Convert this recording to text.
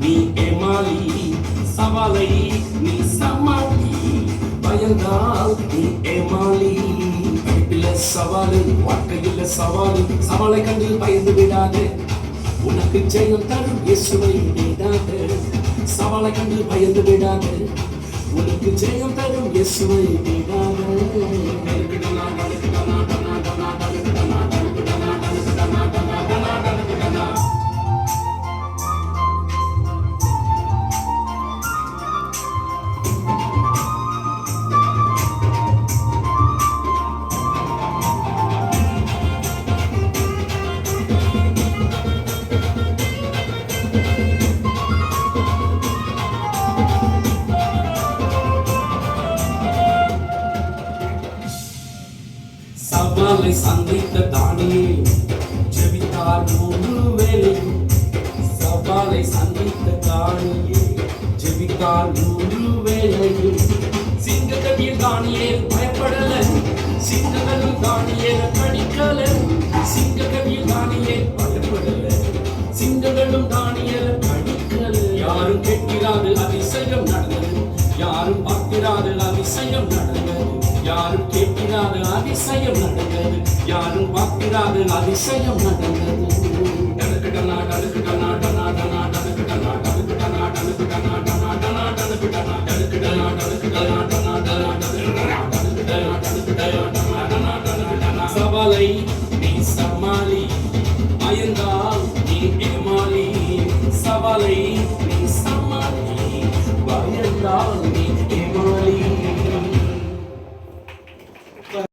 நீ ஏமாளி, சவாலை நீ சமாளி. பயந்தால் நீ ஏமாளி. படிப்பில சவாலு, வாழ்க்கையில் சவாலு. சவாலை கண்டு பயந்து விடாதே, உனக்கு ஜெயம் தரும் இயேசுவை நீடாதே. சவாலை கண்டு பயந்து விடாதே, உனக்கு ஜெயம் தரும் இயேசுவை நீடாதே. சவாலை சந்தித்த தானியேல் ஜெபித்தார் 3 வேளையும். சவாலை சந்தித்த தானியேல் ஜெபித்தார் 3 வேளையும். சிங்கக்கடியில் தானியேல் பயப்படல, சிங்கங்களும் தானியேல கடிக்கல. சிங்கக்கடியில் தானியேல் பயப்படல, சிங்கங்களும் தானியேல கடிக்கல. யாரும் கேட்கிறாது அதிசயம் நடந்தது, யாரும் பார்க்கிறாது அதிசயம் நடந்தது. யாரும் கேட்கிறாது அதிசயம் நடந்தது, யாரும் பார்க்கிறாது அதிசயம் நடந்தது.